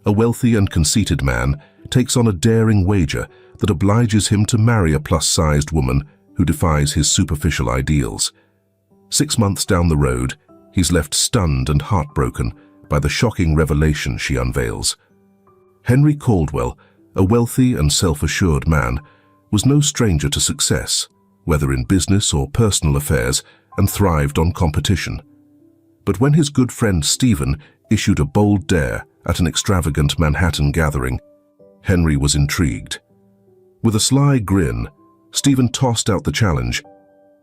A wealthy and conceited man takes on a daring wager that obliges him to marry a plus-sized woman who defies his superficial ideals. 6 months down the road, he's left stunned and heartbroken by the shocking revelation she unveils. Henry Caldwell, a wealthy and self-assured man, was no stranger to success, whether in business or personal affairs, and thrived on competition. But when his good friend Stephen issued a bold dare at an extravagant Manhattan gathering, Henry was intrigued. With a sly grin, Stephen tossed out the challenge.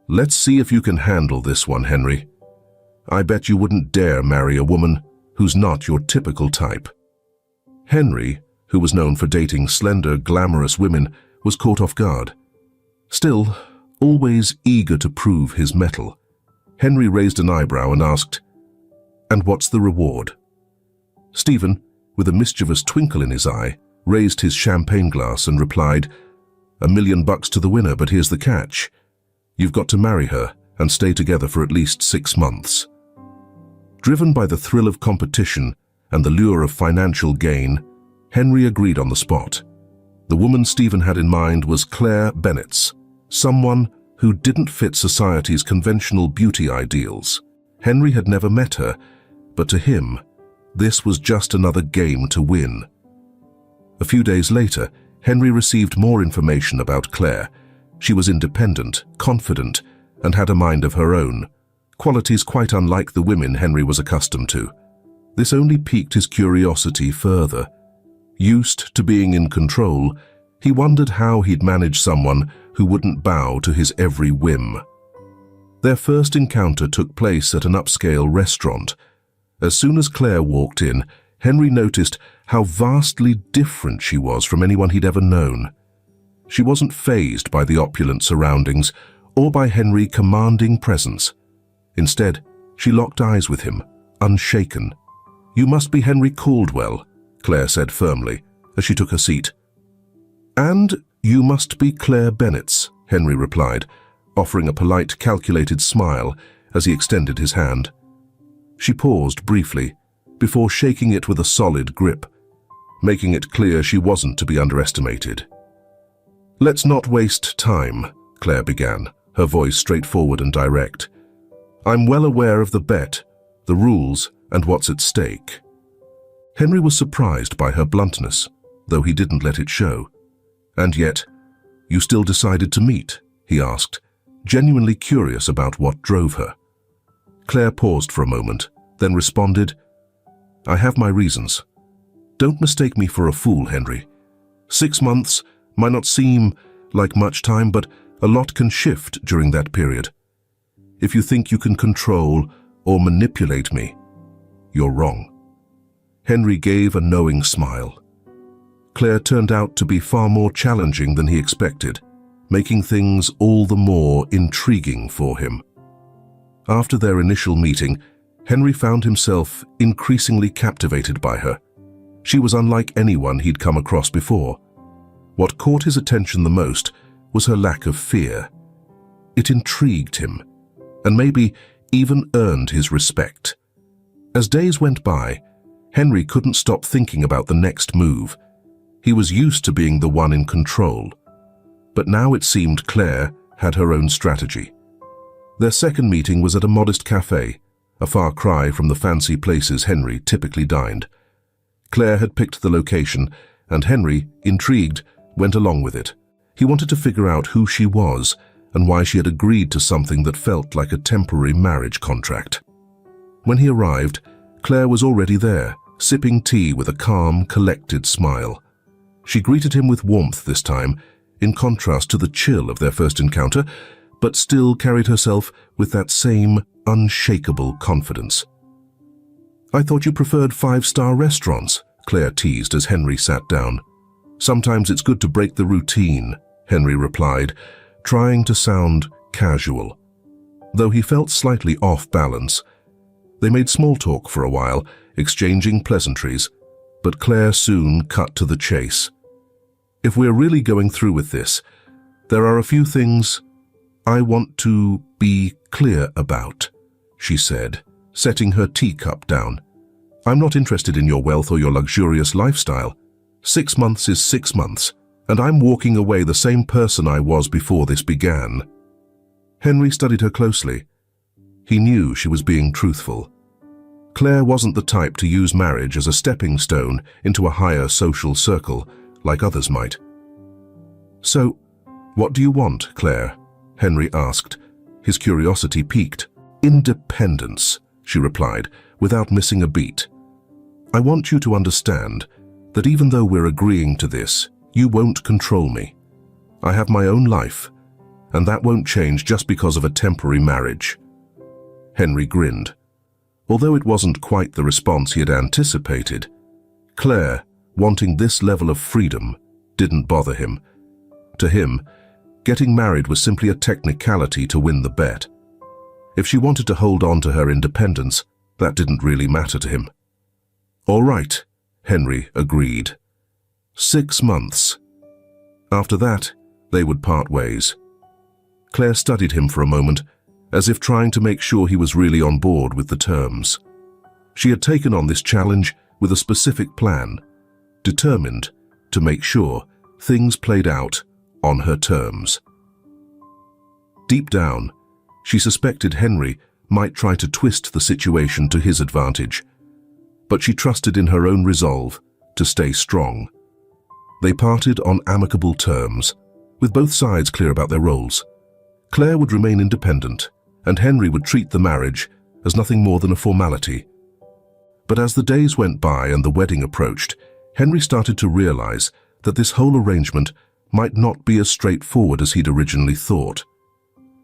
"Let's see if you can handle this one, Henry. I bet you wouldn't dare marry a woman who's not your typical type." Henry, who was known for dating slender, glamorous women, was caught off guard. Still, always eager to prove his mettle, Henry raised an eyebrow and asked, "And what's the reward?" Stephen, with a mischievous twinkle in his eye, raised his champagne glass and replied, $1 million to the winner, but here's the catch. You've got to marry her and stay together for at least 6 months. Driven by the thrill of competition and the lure of financial gain, Henry agreed on the spot. The woman Stephen had in mind was Claire Bennett's, someone who didn't fit society's conventional beauty ideals. Henry had never met her, but to him, this was just another game to win. A few days later, Henry received more information about Claire. She was independent, confident, and had a mind of her own, qualities quite unlike the women Henry was accustomed to. This only piqued his curiosity further. Used to being in control, he wondered how he'd manage someone who wouldn't bow to his every whim. Their first encounter took place at an upscale restaurant. As soon as Claire walked in, Henry noticed how vastly different she was from anyone he'd ever known. She wasn't fazed by the opulent surroundings or by Henry's commanding presence. Instead, she locked eyes with him, unshaken. "You must be Henry Caldwell," Claire said firmly, as she took her seat. "And you must be Claire Bennett's," Henry replied, offering a polite, calculated smile as he extended his hand. She paused briefly, before shaking it with a solid grip, making it clear she wasn't to be underestimated. "Let's not waste time," Claire began, her voice straightforward and direct. "I'm well aware of the bet, the rules, and what's at stake." Henry was surprised by her bluntness, though he didn't let it show. "And yet, you still decided to meet?" he asked, genuinely curious about what drove her. Claire paused for a moment, then responded, "I have my reasons. Don't mistake me for a fool, Henry. 6 months might not seem like much time, but a lot can shift during that period. If you think you can control or manipulate me, you're wrong." Henry gave a knowing smile. Claire turned out to be far more challenging than he expected, making things all the more intriguing for him. After their initial meeting, Henry found himself increasingly captivated by her. She was unlike anyone he'd come across before. What caught his attention the most was her lack of fear. It intrigued him, and maybe even earned his respect. As days went by, Henry couldn't stop thinking about the next move. He was used to being the one in control, but now it seemed Claire had her own strategy. Their second meeting was at a modest cafe, a far cry from the fancy places Henry typically dined. Claire had picked the location, and Henry, intrigued, went along with it. He wanted to figure out who she was and why she had agreed to something that felt like a temporary marriage contract. When he arrived, Claire was already there, sipping tea with a calm, collected smile. She greeted him with warmth this time, in contrast to the chill of their first encounter, but still carried herself with that same unshakable confidence. "I thought you preferred 5-star restaurants," Claire teased as Henry sat down. "Sometimes it's good to break the routine," Henry replied, trying to sound casual. Though he felt slightly off balance, they made small talk for a while, exchanging pleasantries, but Claire soon cut to the chase. "If we're really going through with this, there are a few things I want to be clear about," she said, setting her teacup down. I'm not interested in your wealth or your luxurious lifestyle. 6 months is 6 months, and I'm walking away the same person I was before this began." Henry studied her closely. He knew she was being truthful. Claire wasn't the type to use marriage as a stepping stone into a higher social circle, like others might. "So, what do you want, Claire?" Henry asked. His curiosity piqued. "Independence," she replied, without missing a beat. "I want you to understand that even though we're agreeing to this, you won't control me. I have my own life, and that won't change just because of a temporary marriage." Henry grinned. Although it wasn't quite the response he had anticipated, Claire, wanting this level of freedom, didn't bother him. To him, getting married was simply a technicality to win the bet. If she wanted to hold on to her independence, that didn't really matter to him. "All right," Henry agreed. 6 months. After that, they would part ways. Claire studied him for a moment, as if trying to make sure he was really on board with the terms. She had taken on this challenge with a specific plan, determined to make sure things played out on her terms. Deep down, she suspected Henry might try to twist the situation to his advantage, but she trusted in her own resolve to stay strong. They parted on amicable terms, with both sides clear about their roles. Claire would remain independent, and Henry would treat the marriage as nothing more than a formality. But as the days went by and the wedding approached, Henry started to realize that this whole arrangement might not be as straightforward as he'd originally thought.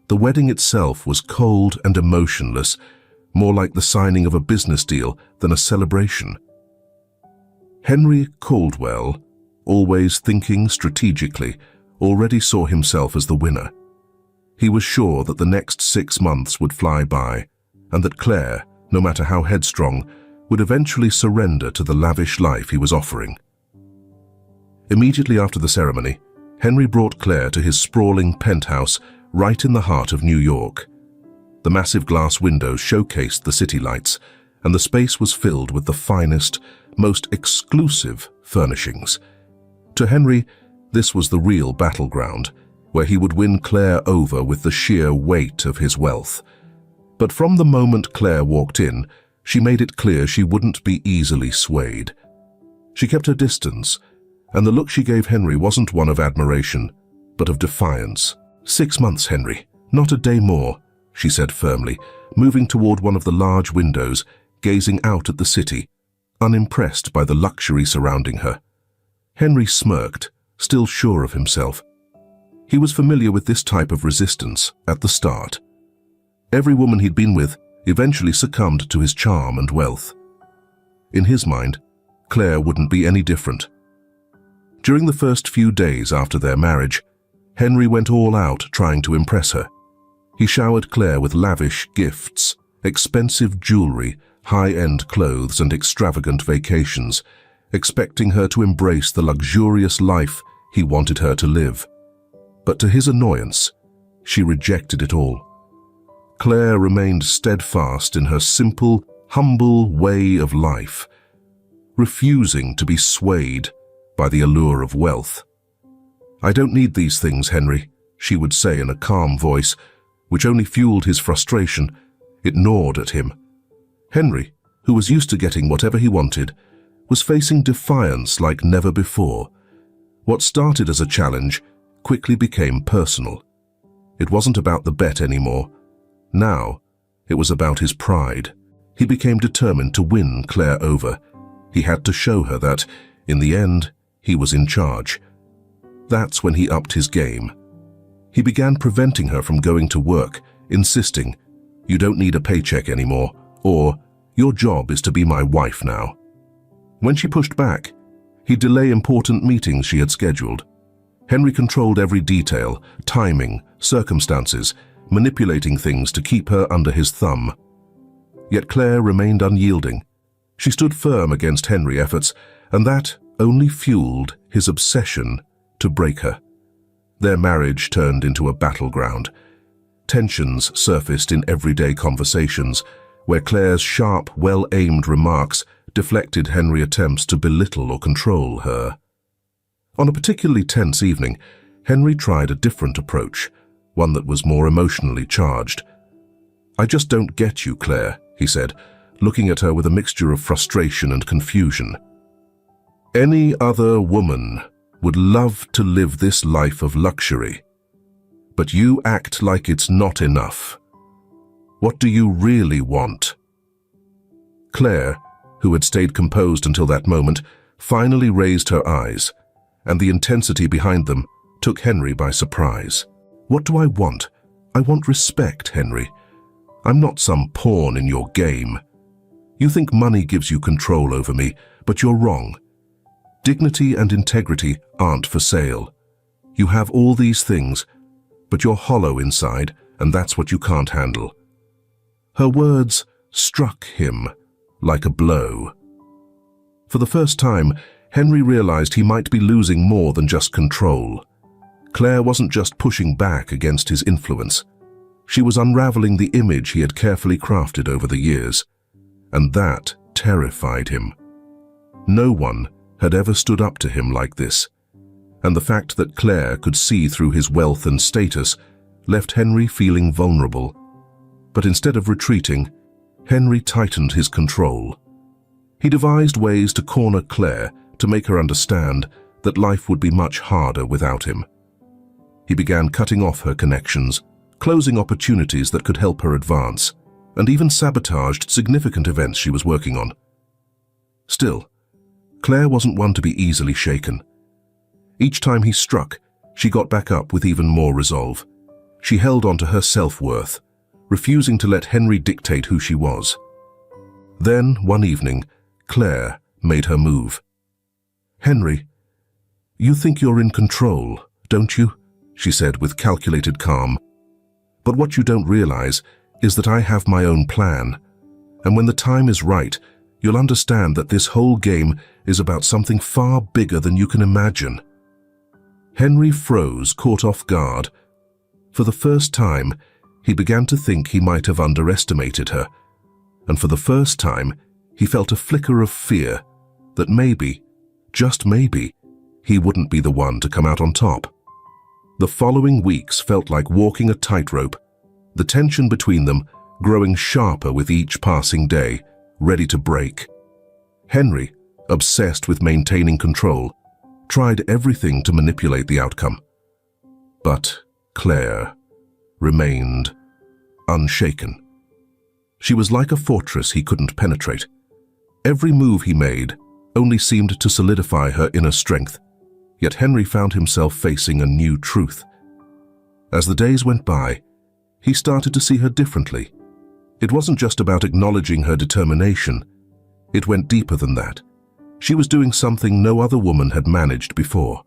The wedding itself was cold and emotionless, more like the signing of a business deal than a celebration. Henry Caldwell, always thinking strategically, already saw himself as the winner. He was sure that the next 6 months would fly by, and that Claire, no matter how headstrong, would eventually surrender to the lavish life he was offering. Immediately after the ceremony, Henry brought Claire to his sprawling penthouse right in the heart of New York. The massive glass windows showcased the city lights, and the space was filled with the finest, most exclusive furnishings. To Henry, this was the real battleground, where he would win Claire over with the sheer weight of his wealth. But from the moment Claire walked in, she made it clear she wouldn't be easily swayed. She kept her distance, and the look she gave Henry wasn't one of admiration, but of defiance. 6 months, Henry, not a day more," she said firmly, moving toward one of the large windows, gazing out at the city, unimpressed by the luxury surrounding her. Henry smirked, still sure of himself. He was familiar with this type of resistance at the start. Every woman he'd been with eventually succumbed to his charm and wealth. In his mind, Claire wouldn't be any different. During the first few days after their marriage, Henry went all out trying to impress her. He showered Claire with lavish gifts, expensive jewelry, high-end clothes, and extravagant vacations, expecting her to embrace the luxurious life he wanted her to live. But to his annoyance, she rejected it all. Claire remained steadfast in her simple, humble way of life, refusing to be swayed by the allure of wealth. "I don't need these things, Henry," she would say in a calm voice, which only fueled his frustration. It gnawed at him. Henry, who was used to getting whatever he wanted, was facing defiance like never before. What started as a challenge quickly became personal. It wasn't about the bet anymore. Now, it was about his pride. He became determined to win Claire over. He had to show her that, in the end, he was in charge. That's when he upped his game. He began preventing her from going to work, insisting, "You don't need a paycheck anymore," or "Your job is to be my wife now." When she pushed back, he'd delay important meetings she had scheduled. Henry controlled every detail, timing, circumstances, manipulating things to keep her under his thumb. Yet Claire remained unyielding. She stood firm against Henry's efforts, and that only fueled his obsession to break her. Their marriage turned into a battleground. Tensions surfaced in everyday conversations, where Claire's sharp, well-aimed remarks deflected Henry's attempts to belittle or control her. On a particularly tense evening, Henry tried a different approach, one that was more emotionally charged. "I just don't get you, Claire," he said, looking at her with a mixture of frustration and confusion. "Any other woman would love to live this life of luxury, but you act like it's not enough. What do you really want?" Claire, who had stayed composed until that moment, finally raised her eyes, and the intensity behind them took Henry by surprise. "What do I want? I want respect, Henry. I'm not some pawn in your game. You think money gives you control over me, but you're wrong. Dignity and integrity aren't for sale. You have all these things, but you're hollow inside, and that's what you can't handle." Her words struck him like a blow. For the first time, Henry realized he might be losing more than just control. Claire wasn't just pushing back against his influence. She was unraveling the image he had carefully crafted over the years, and that terrified him. No one had ever stood up to him like this, and the fact that Claire could see through his wealth and status left Henry feeling vulnerable. But instead of retreating, Henry tightened his control. He devised ways to corner Claire to make her understand that life would be much harder without him. He began cutting off her connections, closing opportunities that could help her advance, and even sabotaged significant events she was working on. Still, Claire wasn't one to be easily shaken. Each time he struck, she got back up with even more resolve. She held on to her self-worth, refusing to let Henry dictate who she was. Then, one evening, Claire made her move. "Henry, you think you're in control, don't you?" she said with calculated calm. "But what you don't realize is that I have my own plan, and when the time is right, you'll understand that this whole game is about something far bigger than you can imagine." Henry froze, caught off guard. For the first time, he began to think he might have underestimated her, and for the first time, he felt a flicker of fear that maybe, just maybe, he wouldn't be the one to come out on top. The following weeks felt like walking a tightrope, the tension between them growing sharper with each passing day, ready to break. Henry, obsessed with maintaining control, tried everything to manipulate the outcome. But Claire remained unshaken. She was like a fortress he couldn't penetrate. Every move he made only seemed to solidify her inner strength, yet Henry found himself facing a new truth. As the days went by, he started to see her differently. It wasn't just about acknowledging her determination. It went deeper than that. She was doing something no other woman had managed before.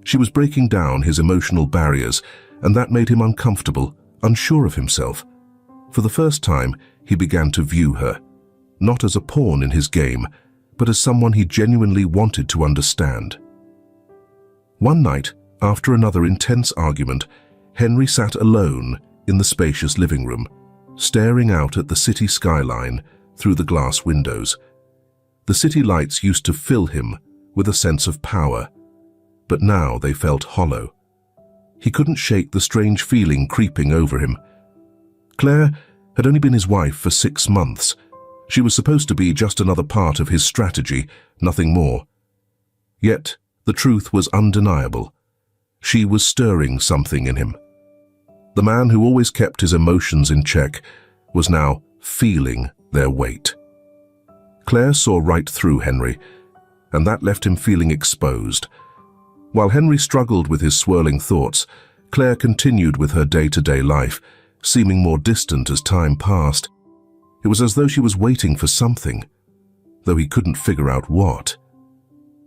She was breaking down his emotional barriers, and that made him uncomfortable, unsure of himself. For the first time, he began to view her, not as a pawn in his game, but as someone he genuinely wanted to understand. One night, after another intense argument, Henry sat alone in the spacious living room, staring out at the city skyline through the glass windows. The city lights used to fill him with a sense of power, but now they felt hollow. He couldn't shake the strange feeling creeping over him. Claire had only been his wife for 6 months. She was supposed to be just another part of his strategy, nothing more. Yet, the truth was undeniable. She was stirring something in him. The man who always kept his emotions in check was now feeling their weight. Claire saw right through Henry, and that left him feeling exposed. While Henry struggled with his swirling thoughts, Claire continued with her day-to-day life, seeming more distant as time passed. It was as though she was waiting for something, though he couldn't figure out what.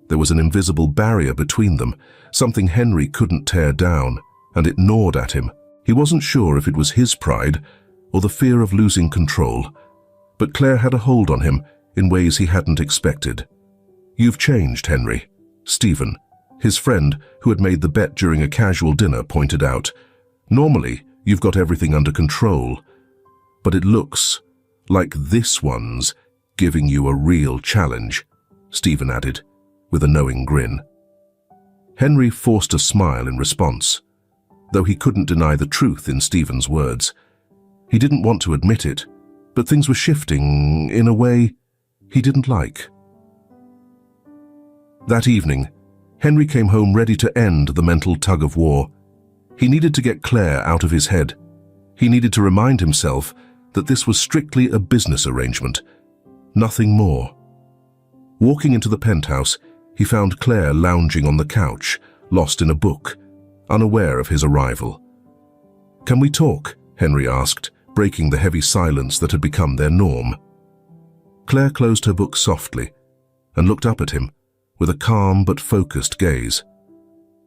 There was an invisible barrier between them, something Henry couldn't tear down, and it gnawed at him. He wasn't sure if it was his pride or the fear of losing control, but Claire had a hold on him in ways he hadn't expected. "You've changed, Henry," Stephen, his friend who had made the bet during a casual dinner, pointed out. "Normally, you've got everything under control, but it looks like this one's giving you a real challenge," Stephen added, with a knowing grin. Henry forced a smile in response, though he couldn't deny the truth in Stephen's words. He didn't want to admit it, but things were shifting in a way he didn't like. That evening, Henry came home ready to end the mental tug-of-war. He needed to get Claire out of his head. He needed to remind himself that this was strictly a business arrangement, nothing more. Walking into the penthouse, he found Claire lounging on the couch, lost in a book, unaware of his arrival. "Can we talk?" Henry asked, breaking the heavy silence that had become their norm. Claire closed her book softly and looked up at him with a calm but focused gaze.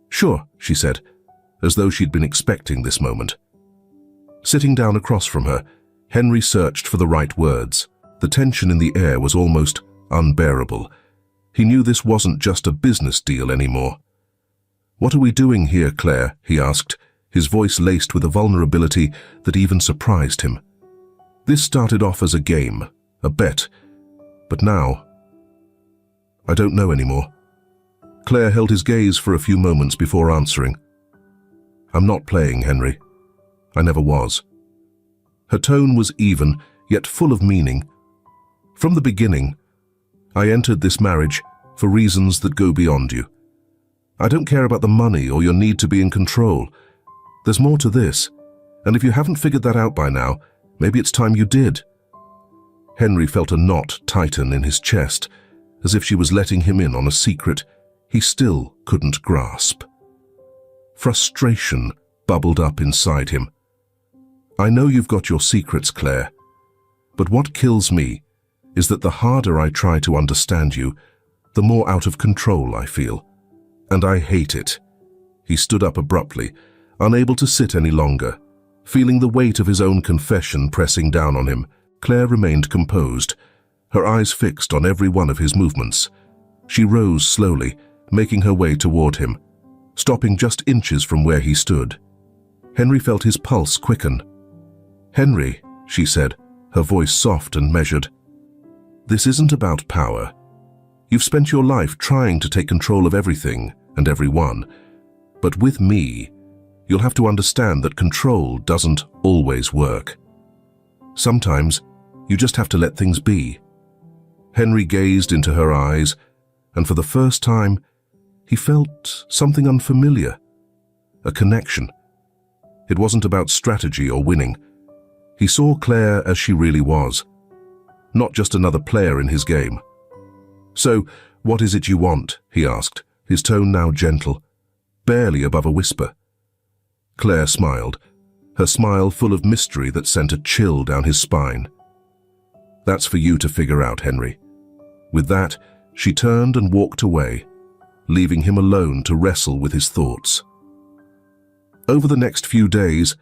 "Sure," she said, as though she'd been expecting this moment. Sitting down across from her, Henry searched for the right words. The tension in the air was almost unbearable. He knew this wasn't just a business deal anymore. "What are we doing here, Claire?" he asked, his voice laced with a vulnerability that even surprised him. This started off as a game, a bet, but now, "I don't know anymore." Claire held his gaze for a few moments before answering. "I'm not playing, Henry. I never was." Her tone was even, yet full of meaning. "From the beginning, I entered this marriage for reasons that go beyond you. I don't care about the money or your need to be in control. There's more to this, and if you haven't figured that out by now, maybe it's time you did." Henry felt a knot tighten in his chest, as if she was letting him in on a secret he still couldn't grasp. Frustration bubbled up inside him. "I know you've got your secrets, Claire, but what kills me is that the harder I try to understand you, the more out of control I feel. And I hate it." He stood up abruptly, unable to sit any longer. Feeling the weight of his own confession pressing down on him, Claire remained composed, her eyes fixed on every one of his movements. She rose slowly, making her way toward him, stopping just inches from where he stood. Henry felt his pulse quicken. "Henry," she said, her voice soft and measured, "this isn't about power. You've spent your life trying to take control of everything and everyone. But with me, you'll have to understand that control doesn't always work. Sometimes, you just have to let things be." Henry gazed into her eyes, and for the first time, he felt something unfamiliar. A connection. It wasn't about strategy or winning. He saw Claire as she really was, not just another player in his game. "So, what is it you want?" he asked, his tone now gentle, barely above a whisper. Claire smiled, her smile full of mystery that sent a chill down his spine. "That's for you to figure out, Henry." With that, she turned and walked away, leaving him alone to wrestle with his thoughts. Over the next few days,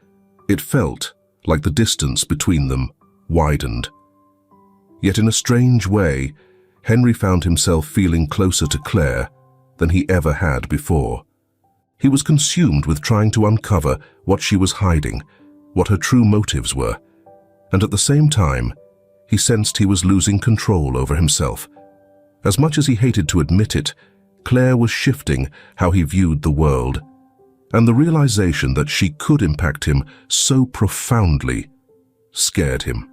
it felt like the distance between them widened. Yet in a strange way, Henry found himself feeling closer to Claire than he ever had before. He was consumed with trying to uncover what she was hiding, what her true motives were, and at the same time, he sensed he was losing control over himself. As much as he hated to admit it, Claire was shifting how he viewed the world, and the realization that she could impact him so profoundly scared him.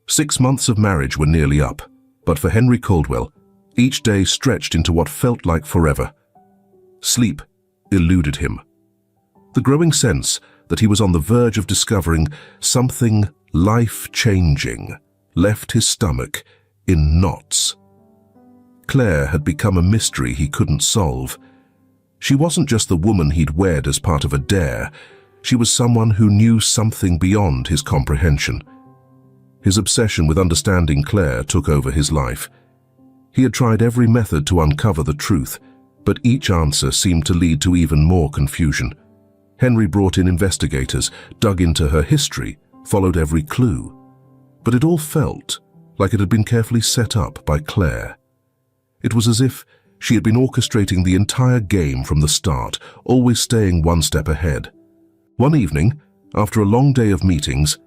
6 months of marriage were nearly up, but for Henry Caldwell, each day stretched into what felt like forever. Sleep eluded him. The growing sense that he was on the verge of discovering something life-changing left his stomach in knots. Claire had become a mystery he couldn't solve. She wasn't just the woman he'd wed as part of a dare. She was someone who knew something beyond his comprehension. His obsession with understanding Claire took over his life. He had tried every method to uncover the truth, but each answer seemed to lead to even more confusion. Henry brought in investigators, dug into her history, followed every clue. But it all felt like it had been carefully set up by Claire. It was as if she had been orchestrating the entire game from the start, always staying one step ahead. One evening, after a long day of meetings,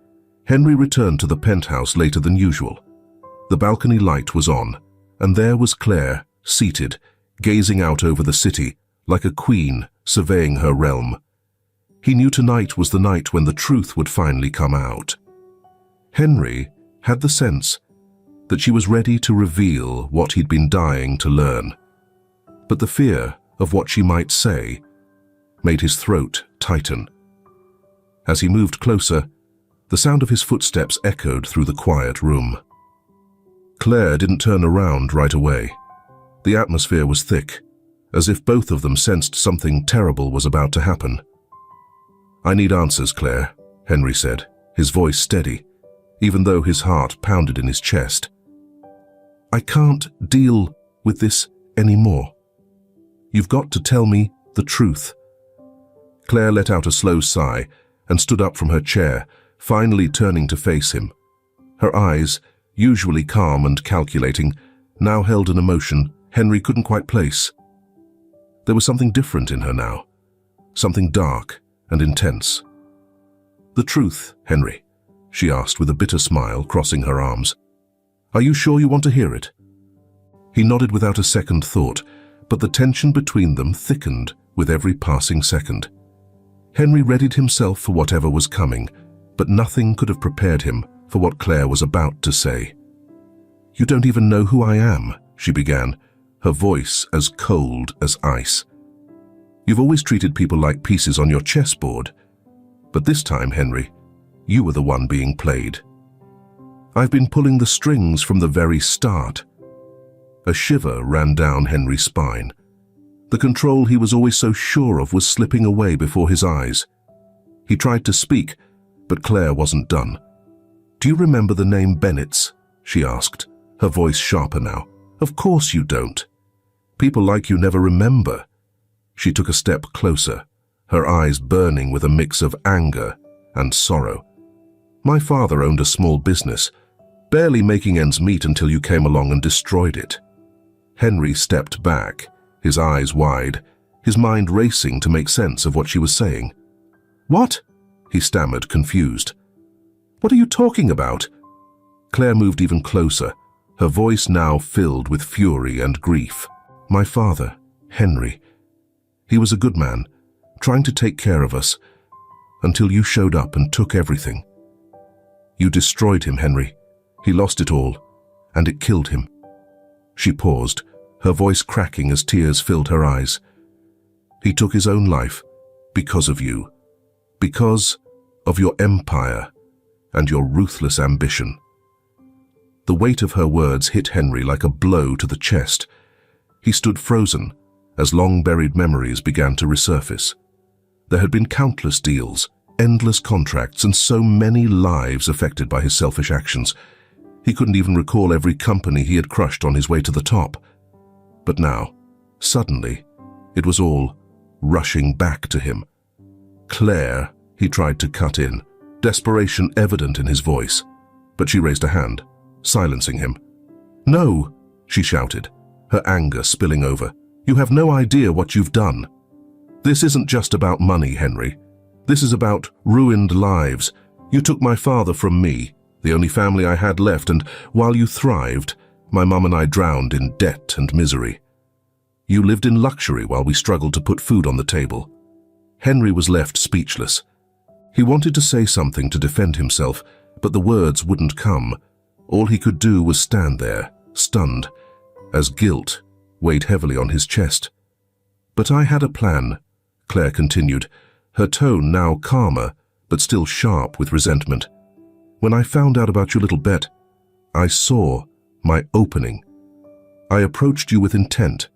Henry returned to the penthouse later than usual. The balcony light was on, and there was Claire, seated, gazing out over the city, like a queen surveying her realm. He knew tonight was the night when the truth would finally come out. Henry had the sense that she was ready to reveal what he'd been dying to learn. But the fear of what she might say made his throat tighten. As he moved closer, the sound of his footsteps echoed through the quiet room. Claire didn't turn around right away. The atmosphere was thick, as if both of them sensed something terrible was about to happen. "I need answers, Claire," Henry said, his voice steady, even though his heart pounded in his chest. "I can't deal with this anymore. You've got to tell me the truth." Claire let out a slow sigh and stood up from her chair, finally turning to face him. Her eyes, usually calm and calculating, now held an emotion Henry couldn't quite place. There was something different in her now, something dark and intense. "The truth, Henry?" she asked with a bitter smile, crossing her arms. "Are you sure you want to hear it?" He nodded without a second thought, but the tension between them thickened with every passing second. Henry readied himself for whatever was coming, but nothing could have prepared him for what Claire was about to say. "You don't even know who I am," she began, her voice as cold as ice. "You've always treated people like pieces on your chessboard, but this time, Henry, you were the one being played. I've been pulling the strings from the very start." A shiver ran down Henry's spine. The control he was always so sure of was slipping away before his eyes. He tried to speak, but Claire wasn't done. "Do you remember the name Bennett's?" she asked, her voice sharper now. "Of course you don't. People like you never remember." She took a step closer, her eyes burning with a mix of anger and sorrow. "My father owned a small business, barely making ends meet until you came along and destroyed it." Henry stepped back, his eyes wide, his mind racing to make sense of what she was saying. "What?" he stammered, confused. "What are you talking about?" Claire moved even closer, her voice now filled with fury and grief. "My father, Henry. He was a good man, trying to take care of us, until you showed up and took everything. You destroyed him, Henry. He lost it all, and it killed him." She paused, her voice cracking as tears filled her eyes. "He took his own life because of you, because of your empire and your ruthless ambition." The weight of her words hit Henry like a blow to the chest. He stood frozen as long-buried memories began to resurface. There had been countless deals, endless contracts, and so many lives affected by his selfish actions. He couldn't even recall every company he had crushed on his way to the top. But now, suddenly, it was all rushing back to him. "Claire," he tried to cut in, desperation evident in his voice, but she raised a hand, silencing him. "No," she shouted, her anger spilling over. "You have no idea what you've done. This isn't just about money, Henry. This is about ruined lives. You took my father from me, the only family I had left, and while you thrived, my mum and I drowned in debt and misery. You lived in luxury while we struggled to put food on the table." Henry was left speechless. He wanted to say something to defend himself, but the words wouldn't come. All he could do was stand there, stunned, as guilt weighed heavily on his chest. "But I had a plan," Claire continued, her tone now calmer, but still sharp with resentment. "When I found out about your little bet, I saw my opening. I approached you with intent.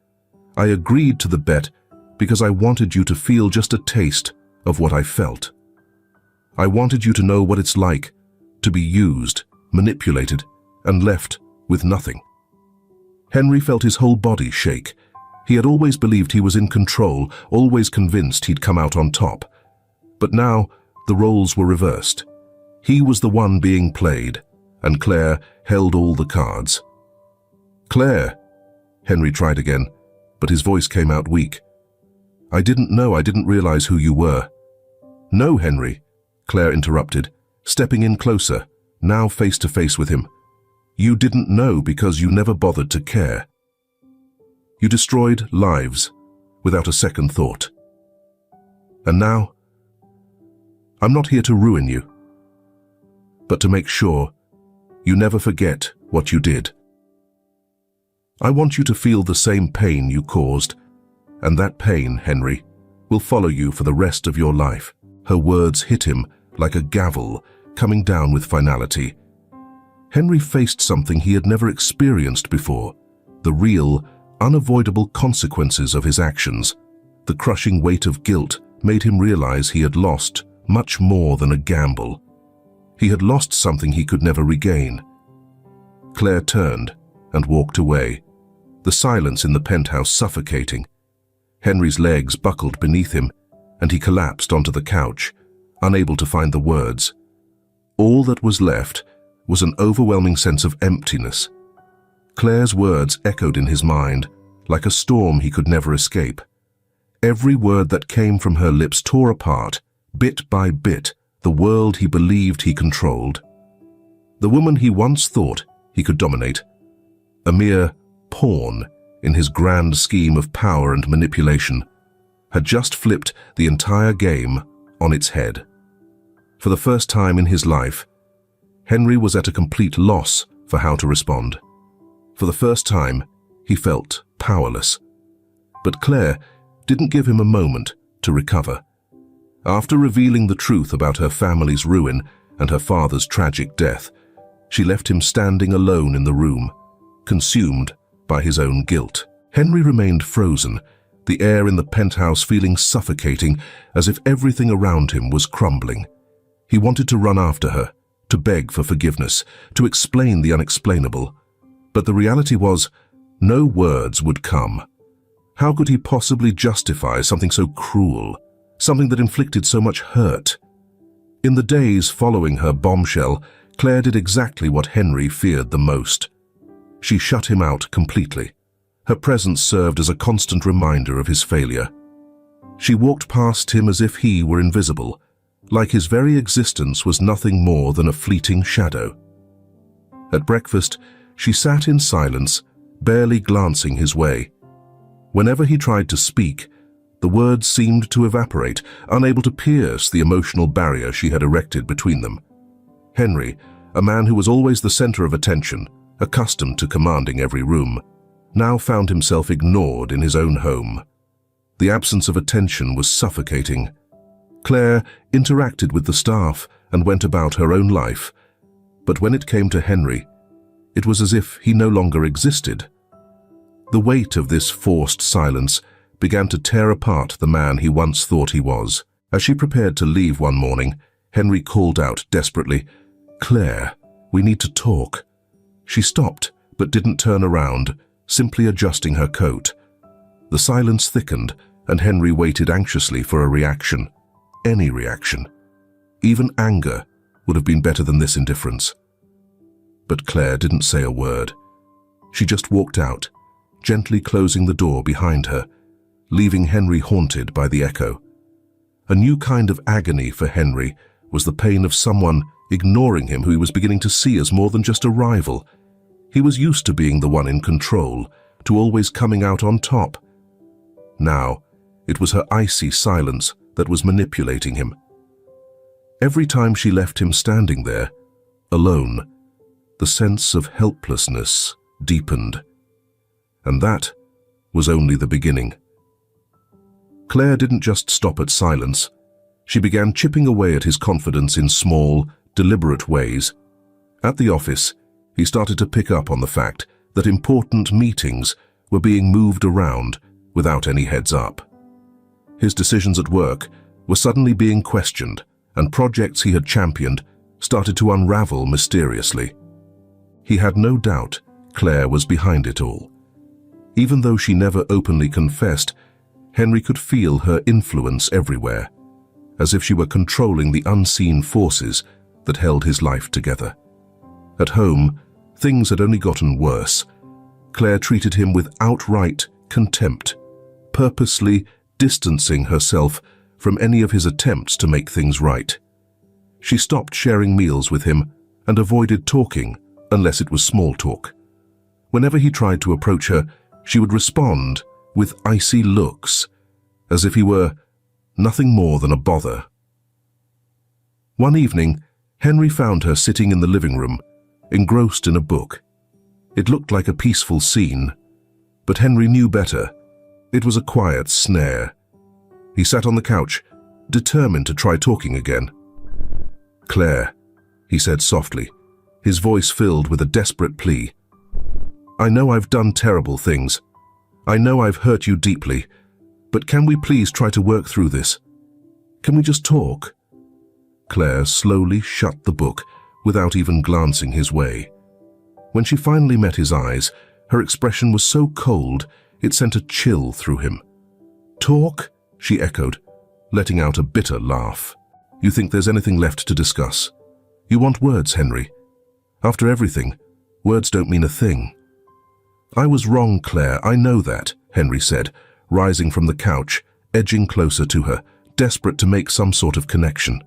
I agreed to the bet because I wanted you to feel just a taste of what I felt. I wanted you to know what it's like to be used, manipulated, and left with nothing." Henry felt his whole body shake. He had always believed he was in control, always convinced he'd come out on top. But now, the roles were reversed. He was the one being played, and Claire held all the cards. "Claire," Henry tried again, but his voice came out weak. I didn't realize who you were." "No, Henry," Claire interrupted, stepping in closer, now face to face with him. You didn't know because you never bothered to care. You destroyed lives without a second thought. And now, I'm not here to ruin you, but to make sure you never forget what you did. I want you to feel the same pain you caused, and that pain, Henry, will follow you for the rest of your life. Her words hit him like a gavel coming down with finality. Henry faced something he had never experienced before, the real, unavoidable consequences of his actions. The crushing weight of guilt made him realize he had lost much more than a gamble. He had lost something he could never regain. Claire turned and walked away, the silence in the penthouse suffocating. Henry's legs buckled beneath him, and he collapsed onto the couch, unable to find the words. All that was left was an overwhelming sense of emptiness. Claire's words echoed in his mind, like a storm he could never escape. Every word that came from her lips tore apart, bit by bit, the world he believed he controlled. The woman he once thought he could dominate, a mere pawn in his grand scheme of power and manipulation, had just flipped the entire game on its head. For the first time in his life, Henry was at a complete loss for how to respond. For the first time, he felt powerless. But Claire didn't give him a moment to recover. After revealing the truth about her family's ruin and her father's tragic death, she left him standing alone in the room, consumed by his own guilt. Henry remained frozen, the air in the penthouse feeling suffocating, as if everything around him was crumbling. He wanted to run after her, to beg for forgiveness, to explain the unexplainable. But the reality was, no words would come. How could he possibly justify something so cruel, something that inflicted so much hurt? In the days following her bombshell, Claire did exactly what Henry feared the most. She shut him out completely. Her presence served as a constant reminder of his failure. She walked past him as if he were invisible, like his very existence was nothing more than a fleeting shadow. At breakfast, she sat in silence, barely glancing his way. Whenever he tried to speak, the words seemed to evaporate, unable to pierce the emotional barrier she had erected between them. Henry, a man who was always the center of attention, accustomed to commanding every room, now found himself ignored in his own home. The absence of attention was suffocating. Claire interacted with the staff and went about her own life, but when it came to Henry, it was as if he no longer existed. The weight of this forced silence began to tear apart the man he once thought he was. As she prepared to leave one morning, Henry called out desperately, "Claire, we need to talk." She stopped, but didn't turn around, simply adjusting her coat. The silence thickened, and Henry waited anxiously for a reaction. Any reaction. Even anger would have been better than this indifference. But Claire didn't say a word. She just walked out, gently closing the door behind her, leaving Henry haunted by the echo. A new kind of agony for Henry was the pain of someone ignoring him who he was beginning to see as more than just a rival. He was used to being the one in control, to always coming out on top. Now, it was her icy silence that was manipulating him. Every time she left him standing there, alone, the sense of helplessness deepened. And that was only the beginning. Claire didn't just stop at silence. She began chipping away at his confidence in small, deliberate ways. At the office, he started to pick up on the fact that important meetings were being moved around without any heads up. His decisions at work were suddenly being questioned, and projects he had championed started to unravel mysteriously. He had no doubt Claire was behind it all. Even though she never openly confessed, Henry could feel her influence everywhere, as if she were controlling the unseen forces that held his life together. At home, things had only gotten worse. Claire treated him with outright contempt, purposely distancing herself from any of his attempts to make things right. She stopped sharing meals with him and avoided talking unless it was small talk. Whenever he tried to approach her, she would respond with icy looks, as if he were nothing more than a bother. One evening, Henry found her sitting in the living room, engrossed in a book. It looked like a peaceful scene, but Henry knew better. It was a quiet snare. He sat on the couch, determined to try talking again. "Claire," he said softly, his voice filled with a desperate plea. "I know I've done terrible things. I know I've hurt you deeply, but can we please try to work through this? Can we just talk?" Claire slowly shut the book without even glancing his way. When she finally met his eyes, her expression was so cold it sent a chill through him. "Talk?" she echoed, letting out a bitter laugh. "You think there's anything left to discuss? You want words, Henry? After everything, words don't mean a thing." "I was wrong, Claire, I know that," Henry said, rising from the couch, edging closer to her, desperate to make some sort of connection.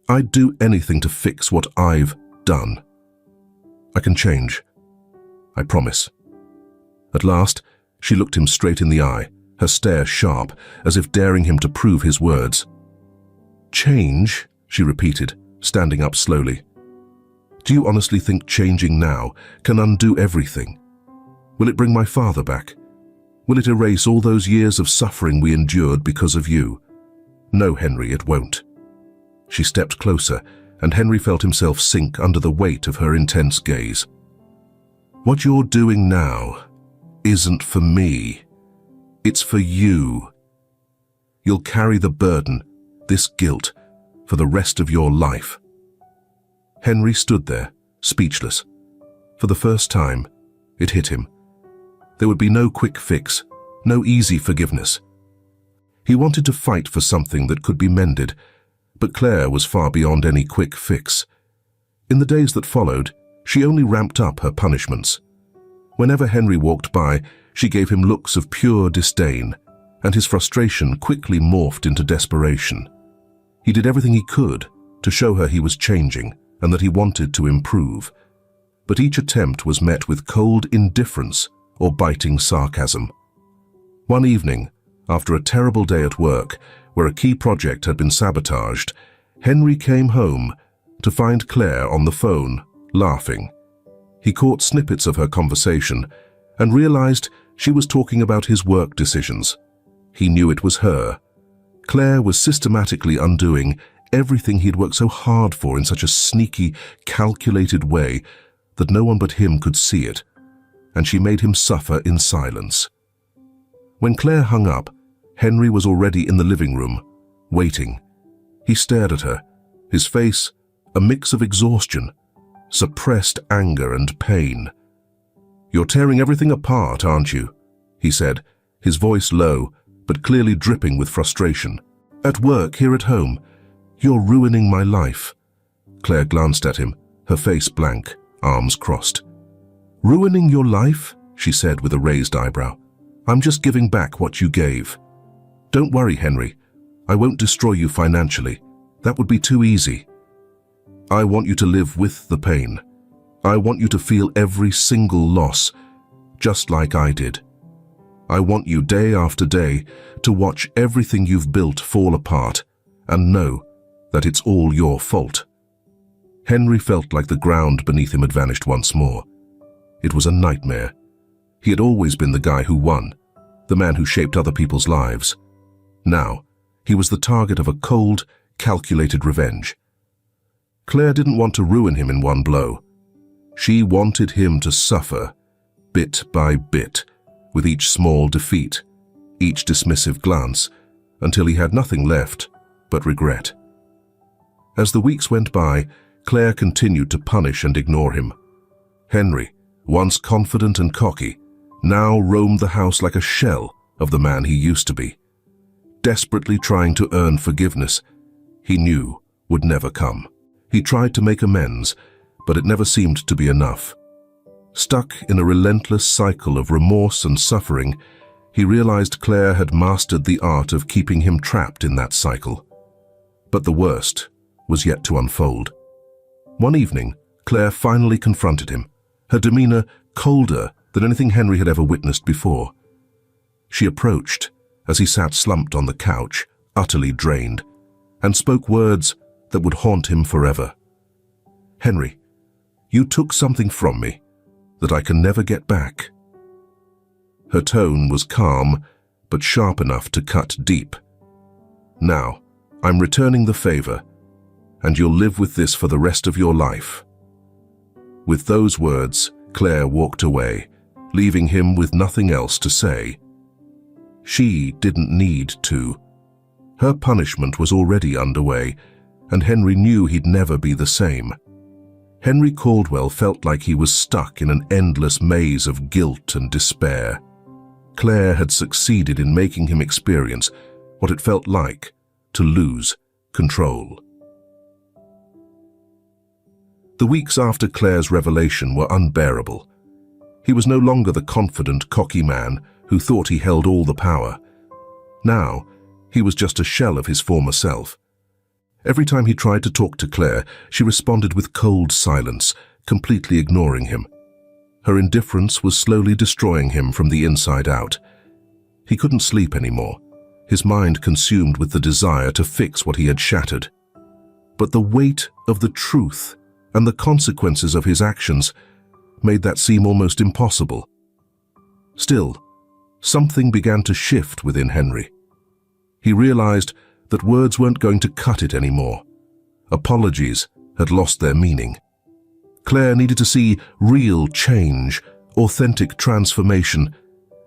"I'd do anything to fix what I've done. I can change. I promise." At last, she looked him straight in the eye, her stare sharp, as if daring him to prove his words. "Change?" she repeated, standing up slowly. "Do you honestly think changing now can undo everything? Will it bring my father back? Will it erase all those years of suffering we endured because of you? No, Henry, it won't." She stepped closer, and Henry felt himself sink under the weight of her intense gaze. "What you're doing now isn't for me. It's for you. You'll carry the burden, this guilt, for the rest of your life." Henry stood there, speechless. For the first time, it hit him. There would be no quick fix, no easy forgiveness. He wanted to fight for something that could be mended, but Claire was far beyond any quick fix. In the days that followed, she only ramped up her punishments. Whenever Henry walked by, she gave him looks of pure disdain, and his frustration quickly morphed into desperation. He did everything he could to show her he was changing and that he wanted to improve, but each attempt was met with cold indifference or biting sarcasm. One evening, after a terrible day at work, where a key project had been sabotaged, Henry came home to find Claire on the phone, laughing. He caught snippets of her conversation and realized she was talking about his work decisions. He knew it was her. Claire was systematically undoing everything he'd worked so hard for in such a sneaky, calculated way that no one but him could see it, and she made him suffer in silence. When Claire hung up, Henry was already in the living room, waiting. He stared at her, his face a mix of exhaustion, suppressed anger and pain. "You're tearing everything apart, aren't you?" he said, his voice low, but clearly dripping with frustration. "At work, here at home, you're ruining my life." Claire glanced at him, her face blank, arms crossed. "Ruining your life?" she said with a raised eyebrow. "I'm just giving back what you gave. Don't worry, Henry. I won't destroy you financially. That would be too easy. I want you to live with the pain. I want you to feel every single loss, just like I did. I want you day after day to watch everything you've built fall apart and know that it's all your fault." Henry felt like the ground beneath him had vanished once more. It was a nightmare. He had always been the guy who won, the man who shaped other people's lives. Now, he was the target of a cold, calculated revenge. Claire didn't want to ruin him in one blow. She wanted him to suffer, bit by bit, with each small defeat, each dismissive glance, until he had nothing left but regret. As the weeks went by, Claire continued to punish and ignore him. Henry, once confident and cocky, now roamed the house like a shell of the man he used to be, desperately trying to earn forgiveness he knew would never come. He tried to make amends, but it never seemed to be enough. Stuck in a relentless cycle of remorse and suffering, he realized Claire had mastered the art of keeping him trapped in that cycle. But the worst was yet to unfold. One evening, Claire finally confronted him, her demeanor colder than anything Henry had ever witnessed before. She approached as he sat slumped on the couch, utterly drained, and spoke words that would haunt him forever. "Henry, you took something from me that I can never get back." Her tone was calm, but sharp enough to cut deep. "Now, I'm returning the favor, and you'll live with this for the rest of your life." With those words, Claire walked away, leaving him with nothing else to say. She didn't need to. Her punishment was already underway, and Henry knew he'd never be the same. Henry Caldwell felt like he was stuck in an endless maze of guilt and despair. Claire had succeeded in making him experience what it felt like to lose control. The weeks after Claire's revelation were unbearable. He was no longer the confident, cocky man who thought he held all the power. Now, he was just a shell of his former self. Every time he tried to talk to Claire, she responded with cold silence, completely ignoring him. Her indifference was slowly destroying him from the inside out. He couldn't sleep anymore, his mind consumed with the desire to fix what he had shattered. But the weight of the truth and the consequences of his actions made that seem almost impossible. Still, something began to shift within Henry. He realized that words weren't going to cut it anymore. Apologies had lost their meaning. Claire needed to see real change, authentic transformation,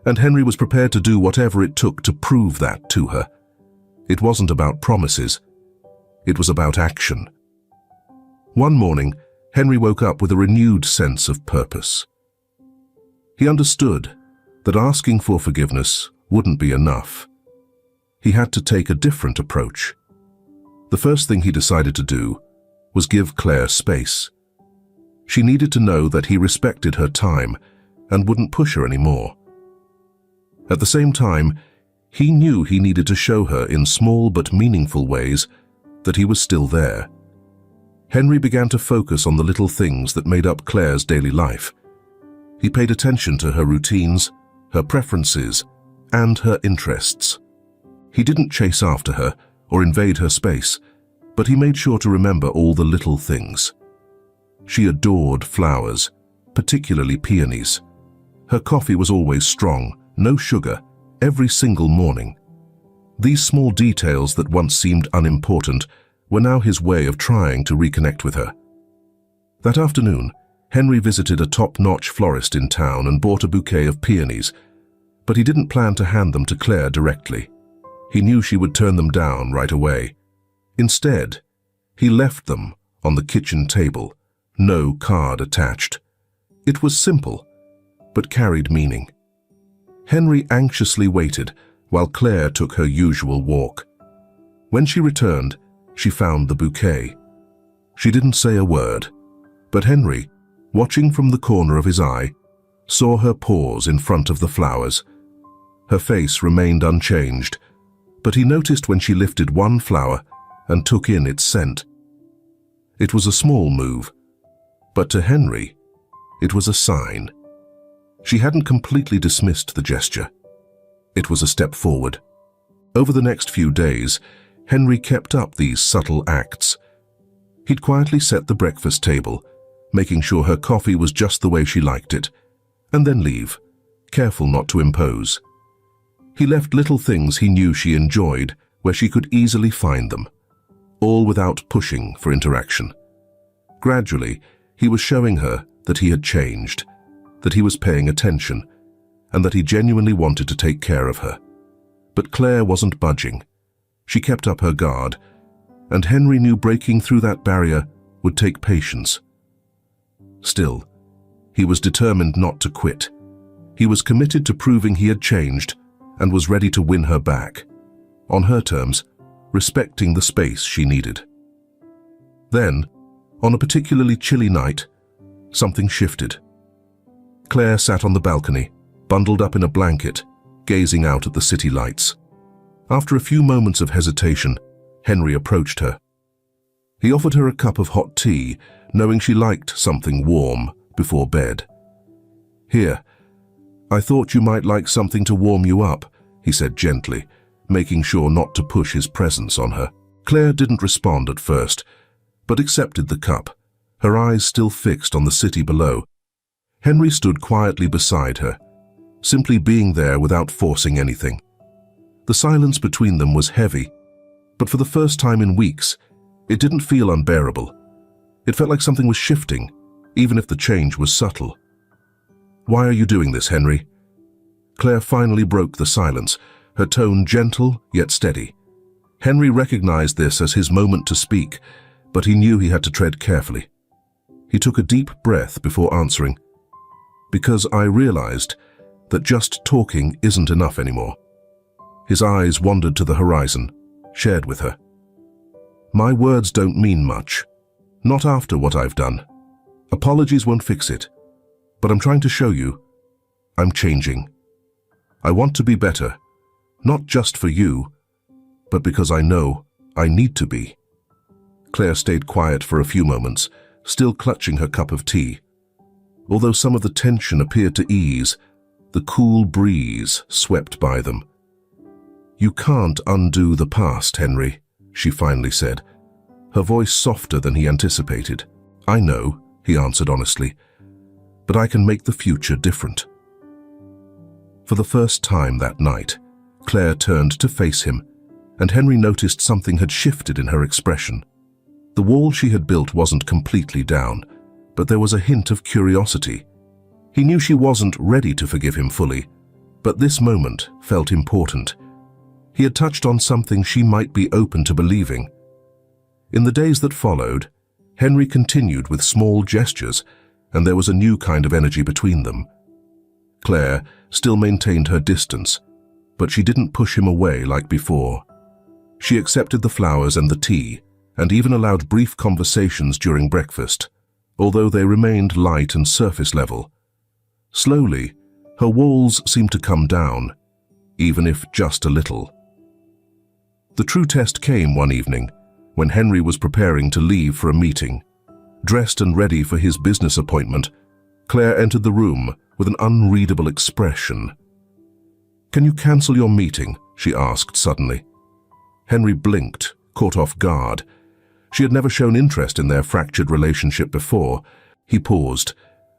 and Henry was prepared to do whatever it took to prove that to her. It wasn't about promises. It was about action. One morning, Henry woke up with a renewed sense of purpose. He understood that asking for forgiveness wouldn't be enough. He had to take a different approach. The first thing he decided to do was give Claire space. She needed to know that he respected her time and wouldn't push her anymore. At the same time, he knew he needed to show her in small but meaningful ways that he was still there. Henry began to focus on the little things that made up Claire's daily life. He paid attention to her routines, her preferences, and her interests. He didn't chase after her or invade her space, but he made sure to remember all the little things. She adored flowers, particularly peonies. Her coffee was always strong, no sugar, every single morning. These small details that once seemed unimportant were now his way of trying to reconnect with her. That afternoon, Henry visited a top-notch florist in town and bought a bouquet of peonies, but he didn't plan to hand them to Claire directly. He knew she would turn them down right away. Instead, he left them on the kitchen table, no card attached. It was simple, but carried meaning. Henry anxiously waited while Claire took her usual walk. When she returned, she found the bouquet. She didn't say a word, but Henry, watching from the corner of his eye, saw her pause in front of the flowers. Her face remained unchanged, but he noticed when she lifted one flower and took in its scent. It was a small move, but to Henry, it was a sign. She hadn't completely dismissed the gesture. It was a step forward. Over the next few days, Henry kept up these subtle acts. He'd quietly set the breakfast table, making sure her coffee was just the way she liked it, and then leave, careful not to impose. He left little things he knew she enjoyed where she could easily find them, all without pushing for interaction. Gradually, he was showing her that he had changed, that he was paying attention, and that he genuinely wanted to take care of her. But Claire wasn't budging. She kept up her guard, and Henry knew breaking through that barrier would take patience. Still, he was determined not to quit. He was committed to proving he had changed and was ready to win her back, on her terms, respecting the space she needed. Then, on a particularly chilly night, something shifted. Claire sat on the balcony, bundled up in a blanket, gazing out at the city lights. After a few moments of hesitation, Henry approached her. He offered her a cup of hot tea, knowing she liked something warm before bed. "Here, I thought you might like something to warm you up," he said gently, making sure not to push his presence on her. Claire didn't respond at first, but accepted the cup, her eyes still fixed on the city below. Henry stood quietly beside her, simply being there without forcing anything. The silence between them was heavy, but for the first time in weeks, it didn't feel unbearable. It felt like something was shifting, even if the change was subtle. "Why are you doing this, Henry?" Claire finally broke the silence, her tone gentle yet steady. Henry recognized this as his moment to speak, but he knew he had to tread carefully. He took a deep breath before answering. "Because I realized that just talking isn't enough anymore." His eyes wandered to the horizon, shared with her. "My words don't mean much. Not after what I've done. Apologies won't fix it. But I'm trying to show you, I'm changing. I want to be better, not just for you, but because I know I need to be." Claire stayed quiet for a few moments, still clutching her cup of tea. Although some of the tension appeared to ease, the cool breeze swept by them. "You can't undo the past, Henry," she finally said, her voice softer than he anticipated. "I know," he answered honestly, "but I can make the future different." For the first time that night, Claire turned to face him, and Henry noticed something had shifted in her expression. The wall she had built wasn't completely down, but there was a hint of curiosity. He knew she wasn't ready to forgive him fully, but this moment felt important. He had touched on something she might be open to believing. In the days that followed, Henry continued with small gestures, and there was a new kind of energy between them. Claire still maintained her distance, but she didn't push him away like before. She accepted the flowers and the tea, and even allowed brief conversations during breakfast, although they remained light and surface level. Slowly, her walls seemed to come down, even if just a little. The true test came one evening, when Henry was preparing to leave for a meeting. Dressed and ready for his business appointment, Claire entered the room with an unreadable expression. "Can you cancel your meeting?" she asked suddenly. Henry blinked, caught off guard. She had never shown interest in their fractured relationship before. He paused,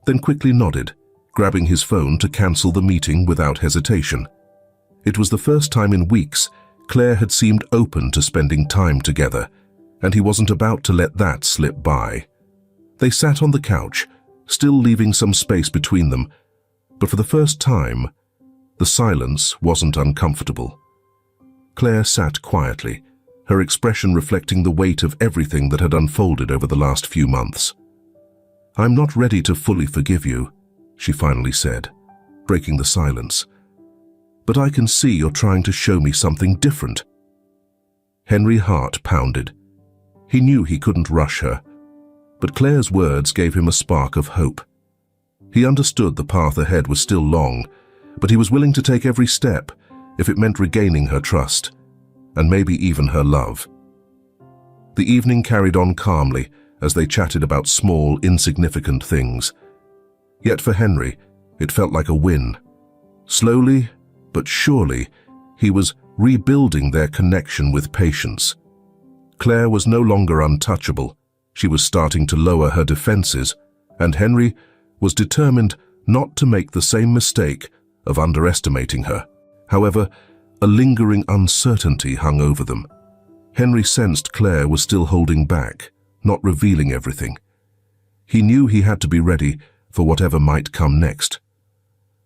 then quickly nodded, grabbing his phone to cancel the meeting without hesitation. It was the first time in weeks Claire had seemed open to spending time together, and he wasn't about to let that slip by. They sat on the couch, still leaving some space between them, but for the first time, the silence wasn't uncomfortable. Claire sat quietly, her expression reflecting the weight of everything that had unfolded over the last few months. "I'm not ready to fully forgive you," she finally said, breaking the silence. "But I can see you're trying to show me something different." Henry's heart pounded. He knew he couldn't rush her, but Claire's words gave him a spark of hope. He understood the path ahead was still long, but he was willing to take every step if it meant regaining her trust, and maybe even her love. The evening carried on calmly as they chatted about small, insignificant things. Yet for Henry, it felt like a win. Slowly, but surely, he was rebuilding their connection with patience. Claire was no longer untouchable. She was starting to lower her defenses, and Henry was determined not to make the same mistake of underestimating her. However, a lingering uncertainty hung over them. Henry sensed Claire was still holding back, not revealing everything. He knew he had to be ready for whatever might come next.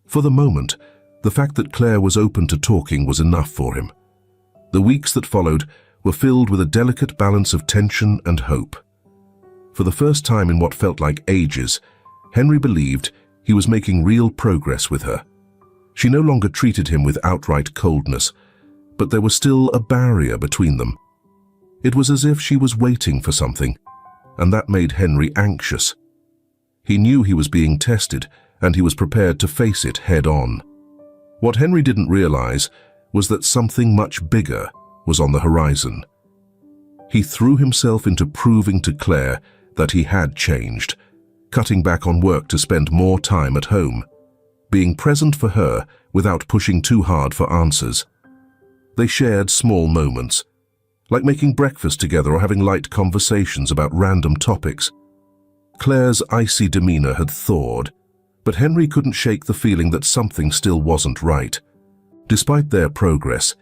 For the moment, the fact that Claire was open to talking was enough for him. The weeks that followed were filled with a delicate balance of tension and hope. For the first time in what felt like ages, Henry believed he was making real progress with her. She no longer treated him with outright coldness, but there was still a barrier between them. It was as if she was waiting for something, and that made Henry anxious. He knew he was being tested, and he was prepared to face it head-on. What Henry didn't realize was that something much bigger was on the horizon. He threw himself into proving to Claire that he had changed, cutting back on work to spend more time at home, being present for her without pushing too hard for answers. They shared small moments, like making breakfast together or having light conversations about random topics. Claire's icy demeanor had thawed, but Henry couldn't shake the feeling that something still wasn't right. Despite their progress,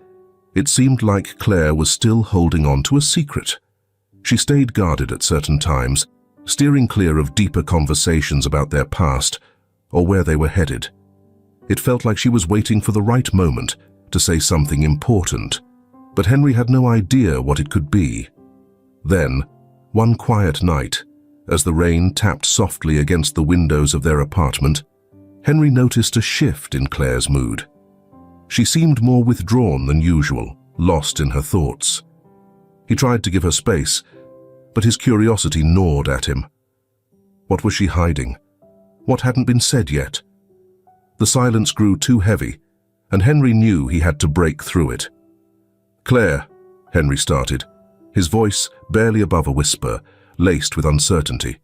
it seemed like Claire was still holding on to a secret. She stayed guarded at certain times, steering clear of deeper conversations about their past or where they were headed. It felt like she was waiting for the right moment to say something important, but Henry had no idea what it could be. Then, one quiet night, as the rain tapped softly against the windows of their apartment, Henry noticed a shift in Claire's mood. She seemed more withdrawn than usual, lost in her thoughts. He tried to give her space, but his curiosity gnawed at him. What was she hiding? What hadn't been said yet? The silence grew too heavy, and Henry knew he had to break through it. "Claire," Henry started, his voice barely above a whisper, laced with uncertainty.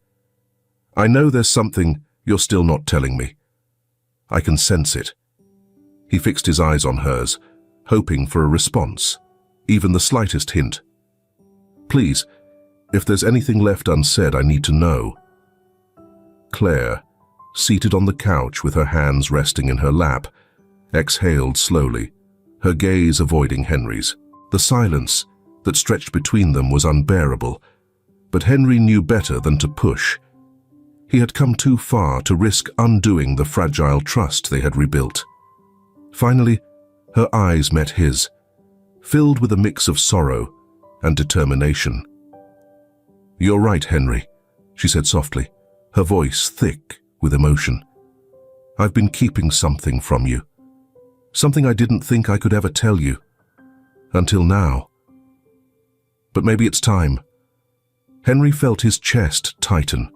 "I know there's something you're still not telling me. I can sense it." He fixed his eyes on hers, hoping for a response, even the slightest hint. "Please, if there's anything left unsaid, I need to know." Claire, seated on the couch with her hands resting in her lap, exhaled slowly, her gaze avoiding Henry's. The silence that stretched between them was unbearable, but Henry knew better than to push. He had come too far to risk undoing the fragile trust they had rebuilt. Finally, her eyes met his, filled with a mix of sorrow and determination. "You're right, Henry," she said softly, her voice thick with emotion. "I've been keeping something from you. Something I didn't think I could ever tell you. Until now. But maybe it's time." Henry felt his chest tighten,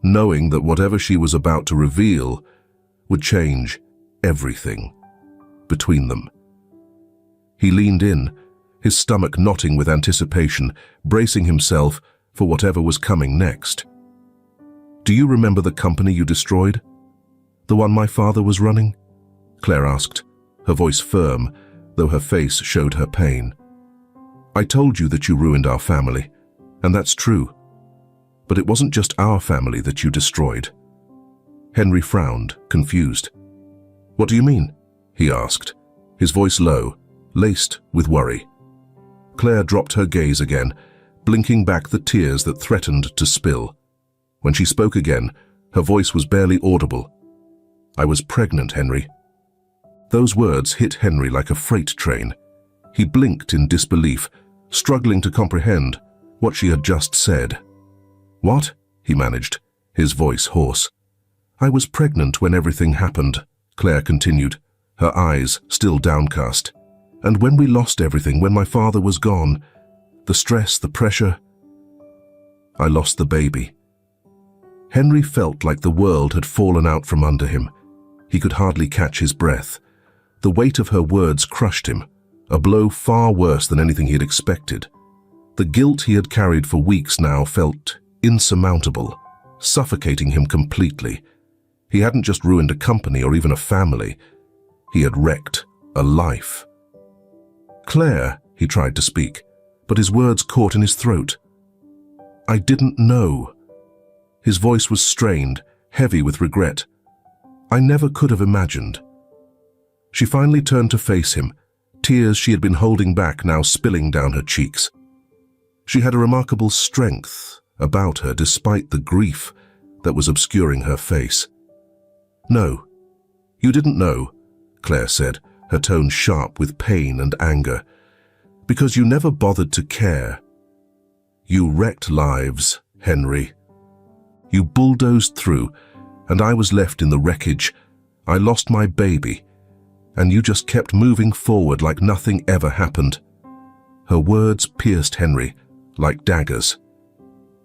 knowing that whatever she was about to reveal would change everything between them. He leaned in, his stomach knotting with anticipation, bracing himself for whatever was coming next. "Do you remember the company you destroyed? The one my father was running?" Claire asked, her voice firm, though her face showed her pain. "I told you that you ruined our family, and that's true. But it wasn't just our family that you destroyed." Henry frowned, confused. "What do you mean?" he asked, his voice low, laced with worry. Claire dropped her gaze again, blinking back the tears that threatened to spill. When she spoke again, her voice was barely audible. "I was pregnant, Henry." Those words hit Henry like a freight train. He blinked in disbelief, struggling to comprehend what she had just said. "What?" he managed, his voice hoarse. "I was pregnant when everything happened," Claire continued, her eyes still downcast. "And when we lost everything, when my father was gone, the stress, the pressure, I lost the baby." Henry felt like the world had fallen out from under him. He could hardly catch his breath. The weight of her words crushed him, a blow far worse than anything he had expected. The guilt he had carried for weeks now felt insurmountable, suffocating him completely. He hadn't just ruined a company or even a family. He had wrecked a life. "Claire," he tried to speak, but his words caught in his throat. "I didn't know." His voice was strained, heavy with regret. "I never could have imagined." She finally turned to face him, tears she had been holding back now spilling down her cheeks. She had a remarkable strength about her despite the grief that was obscuring her face. "No, you didn't know," Claire said, her tone sharp with pain and anger, "because you never bothered to care. You wrecked lives, Henry. You bulldozed through, and I was left in the wreckage. I lost my baby, and you just kept moving forward like nothing ever happened." Her words pierced Henry like daggers.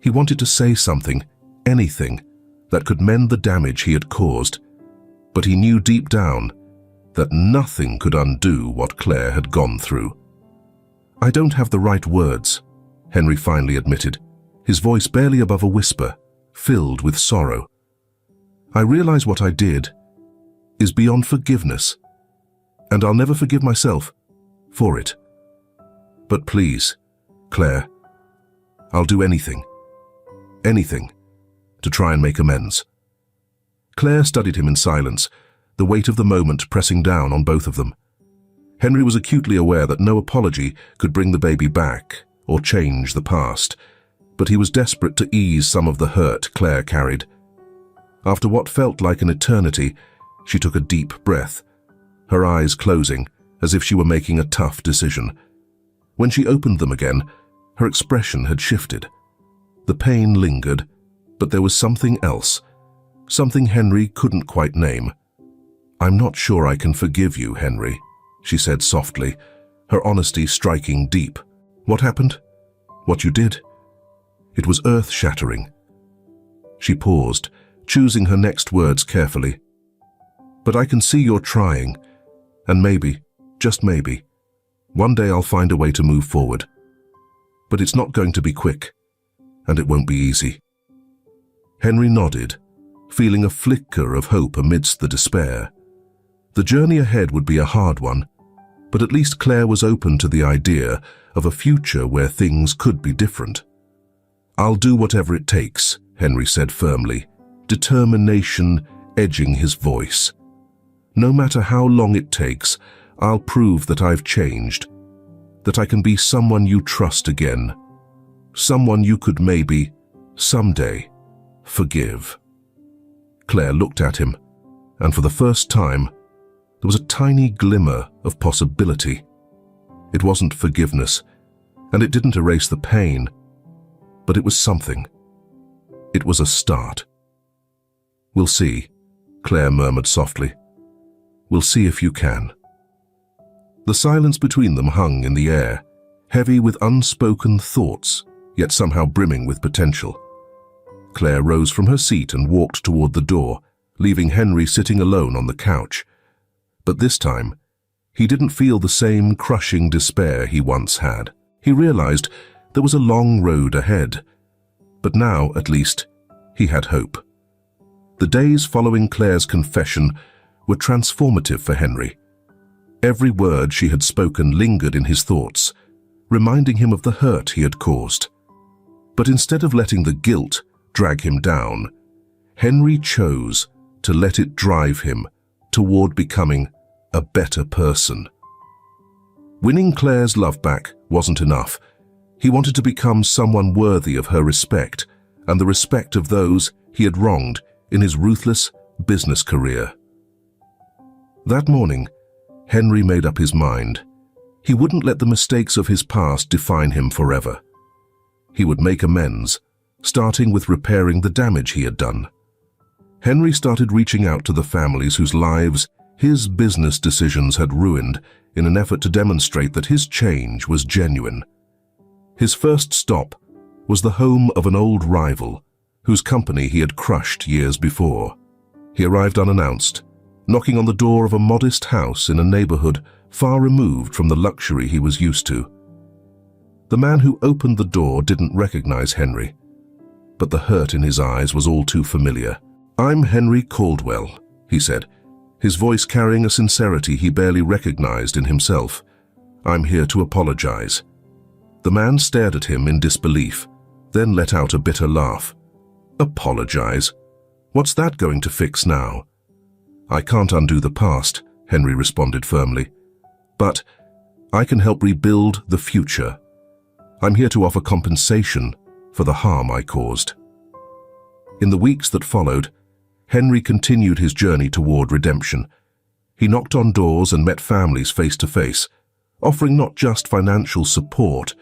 He wanted to say something, anything, that could mend the damage he had caused, but he knew deep down that nothing could undo what Claire had gone through. "I don't have the right words," Henry finally admitted, his voice barely above a whisper, filled with sorrow. I realize what I did is beyond forgiveness, and I'll never forgive myself for it. But please, Claire, I'll do anything to try and make amends. Claire studied him in silence, the weight of the moment pressing down on both of them. Henry was acutely aware that no apology could bring the baby back or change the past, but he was desperate to ease some of the hurt Claire carried. After what felt like an eternity, she took a deep breath, her eyes closing as if she were making a tough decision. When she opened them again, her expression had shifted. The pain lingered, but there was something else, something Henry couldn't quite name. I'm not sure I can forgive you, Henry, she said softly, her honesty striking deep. What happened? What you did? It was earth-shattering. She paused, choosing her next words carefully. But I can see you're trying, and maybe, just maybe, one day I'll find a way to move forward. But it's not going to be quick, and it won't be easy. Henry nodded, feeling a flicker of hope amidst the despair. The journey ahead would be a hard one, but at least Claire was open to the idea of a future where things could be different. I'll do whatever it takes, Henry said firmly, determination edging his voice. No matter how long it takes, I'll prove that I've changed, that I can be someone you trust again, someone you could maybe, someday, forgive. Claire looked at him, and for the first time, there was a tiny glimmer of possibility. It wasn't forgiveness, and it didn't erase the pain, but it was something. It was a start. We'll see, Claire murmured softly. We'll see if you can. The silence between them hung in the air, heavy with unspoken thoughts, yet somehow brimming with potential. Claire rose from her seat and walked toward the door, leaving Henry sitting alone on the couch. But this time, he didn't feel the same crushing despair he once had. He realized there was a long road ahead, but now, at least, he had hope. The days following Claire's confession were transformative for Henry. Every word she had spoken lingered in his thoughts, reminding him of the hurt he had caused. But instead of letting the guilt drag him down, Henry chose to let it drive him toward becoming a better person. Winning Claire's love back wasn't enough. He wanted to become someone worthy of her respect and the respect of those he had wronged in his ruthless business career. That morning, Henry made up his mind. He wouldn't let the mistakes of his past define him forever. He would make amends, starting with repairing the damage he had done. Henry started reaching out to the families whose lives his business decisions had ruined in an effort to demonstrate that his change was genuine. His first stop was the home of an old rival whose company he had crushed years before. He arrived unannounced, knocking on the door of a modest house in a neighborhood far removed from the luxury he was used to. The man who opened the door didn't recognize Henry, but the hurt in his eyes was all too familiar. "I'm Henry Caldwell," he said, his voice carrying a sincerity he barely recognized in himself. "I'm here to apologize." The man stared at him in disbelief, then let out a bitter laugh. "Apologize? What's that going to fix now?" "I can't undo the past," Henry responded firmly. "But I can help rebuild the future. I'm here to offer compensation for the harm I caused." In the weeks that followed, Henry continued his journey toward redemption. He knocked on doors and met families face to face, offering not just financial support,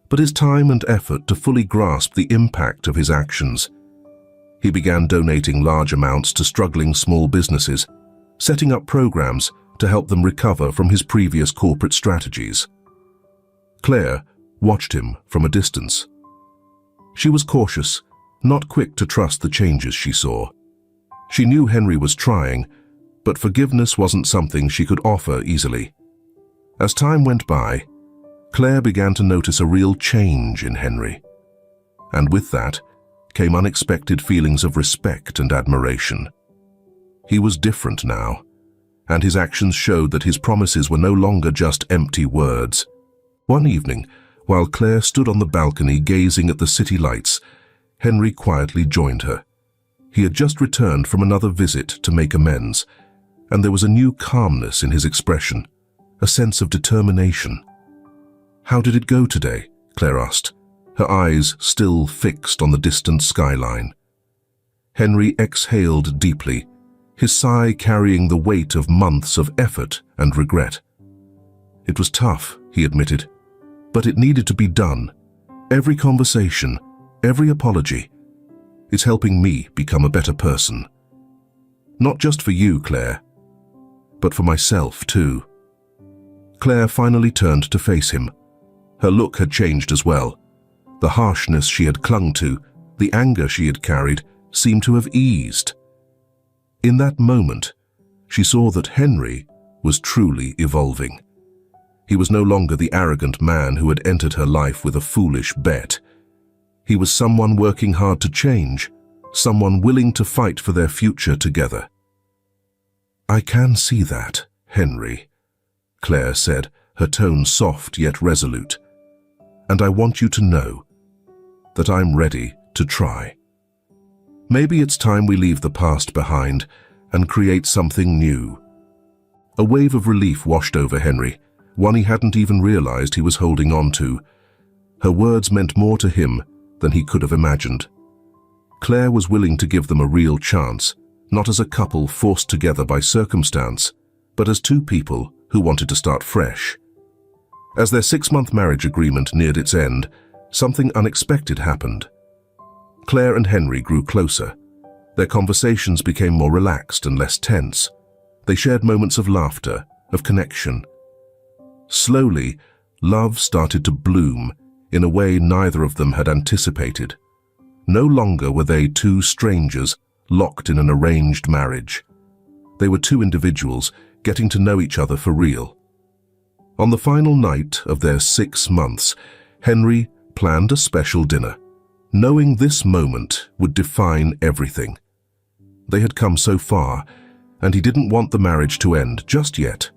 but his time and effort to fully grasp the impact of his actions. He began donating large amounts to struggling small businesses, setting up programs to help them recover from his previous corporate strategies. Claire watched him from a distance. She was cautious, not quick to trust the changes she saw. She knew Henry was trying, but forgiveness wasn't something she could offer easily. As time went by, Claire began to notice a real change in Henry. And with that came unexpected feelings of respect and admiration. He was different now, and his actions showed that his promises were no longer just empty words. One evening, while Claire stood on the balcony gazing at the city lights, Henry quietly joined her. He had just returned from another visit to make amends, and there was a new calmness in his expression, a sense of determination. "How did it go today?" Claire asked, her eyes still fixed on the distant skyline. Henry exhaled deeply, his sigh carrying the weight of months of effort and regret. "It was tough," he admitted, "but it needed to be done. Every conversation, every apology, it's helping me become a better person. Not just for you, Claire, but for myself too." Claire finally turned to face him. Her look had changed as well. The harshness she had clung to, the anger she had carried, seemed to have eased. In that moment, she saw that Henry was truly evolving. He was no longer the arrogant man who had entered her life with a foolish bet. He was someone working hard to change, someone willing to fight for their future together. "I can see that, Henry," Claire said, her tone soft yet resolute. "And I want you to know that I'm ready to try. Maybe it's time we leave the past behind and create something new." A wave of relief washed over Henry, one he hadn't even realized he was holding on to. Her words meant more to him than he could have imagined. Claire was willing to give them a real chance, not as a couple forced together by circumstance, but as two people who wanted to start fresh. As their 6-month marriage agreement neared its end, something unexpected happened. Claire and Henry grew closer. Their conversations became more relaxed and less tense. They shared moments of laughter, of connection. Slowly, love started to bloom in a way neither of them had anticipated. No longer were they two strangers locked in an arranged marriage. They were two individuals getting to know each other for real. On the final night of their 6 months, Henry planned a special dinner, knowing this moment would define everything. They had come so far, and he didn't want the marriage to end just yet.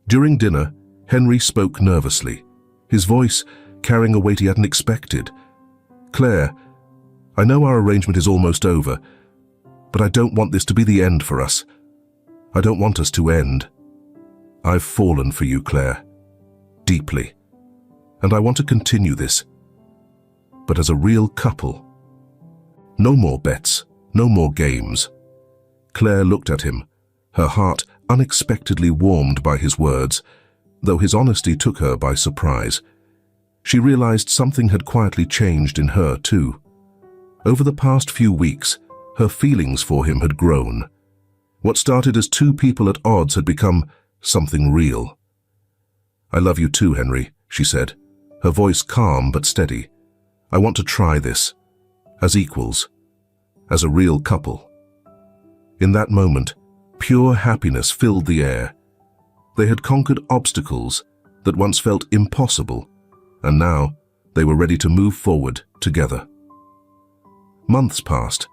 During dinner, Henry spoke nervously, his voice carrying a weight he hadn't expected. "Claire, I know our arrangement is almost over, but I don't want this to be the end for us. I don't want us to end. I've fallen for you, Claire, deeply, and I want to continue this, but as a real couple. No more bets, no more games." Claire looked at him, her heart unexpectedly warmed by his words, though his honesty took her by surprise. She realized something had quietly changed in her too. Over the past few weeks, her feelings for him had grown. What started as two people at odds had become something real. "I love you too, Henry," she said, her voice calm but steady. "I want to try this, as equals, as a real couple." In that moment, pure happiness filled the air. They had conquered obstacles that once felt impossible, and now they were ready to move forward together. Months passed,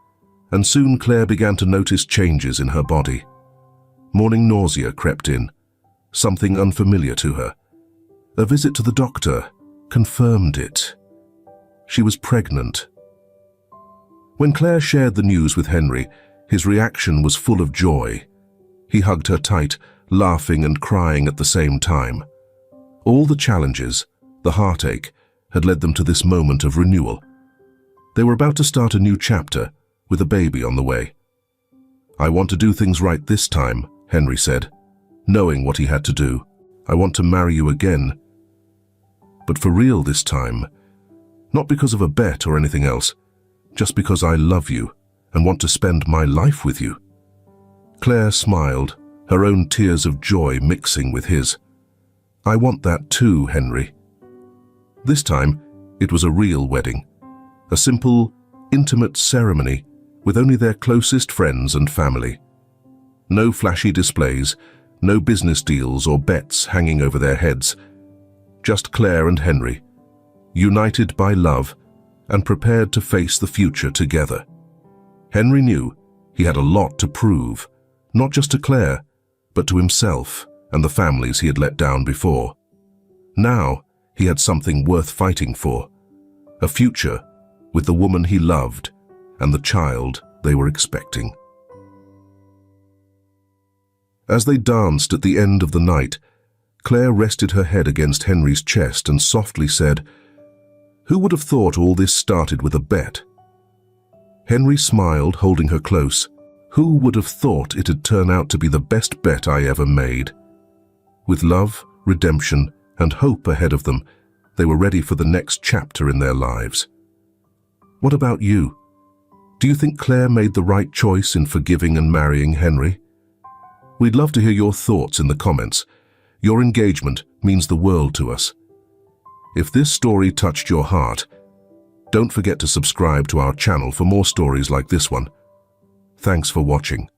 and soon Claire began to notice changes in her body. Morning nausea crept in, something unfamiliar to her. A visit to the doctor confirmed it. She was pregnant. When Claire shared the news with Henry, his reaction was full of joy. He hugged her tight, laughing and crying at the same time. All the challenges, the heartache, had led them to this moment of renewal. They were about to start a new chapter, with a baby on the way. "I want to do things right this time," Henry said, knowing what he had to do. "I want to marry you again. But for real this time, not because of a bet or anything else, just because I love you and want to spend my life with you." Claire smiled, her own tears of joy mixing with his. "I want that too, Henry." This time, it was a real wedding, a simple, intimate ceremony with only their closest friends and family. No flashy displays, no business deals or bets hanging over their heads. just Claire and Henry, united by love and prepared to face the future together. Henry knew he had a lot to prove, not just to Claire, but to himself and the families he had let down before. Now, he had something worth fighting for, a future with the woman he loved and the child they were expecting. As they danced at the end of the night, Claire rested her head against Henry's chest and softly said, "Who would have thought all this started with a bet?" Henry smiled, holding her close. "Who would have thought it'd turn out to be the best bet I ever made?" With love, redemption, and hope ahead of them, they were ready for the next chapter in their lives. What about you? Do you think Claire made the right choice in forgiving and marrying Henry? We'd love to hear your thoughts in the comments. Your engagement means the world to us. If this story touched your heart, don't forget to subscribe to our channel for more stories like this one. Thanks for watching.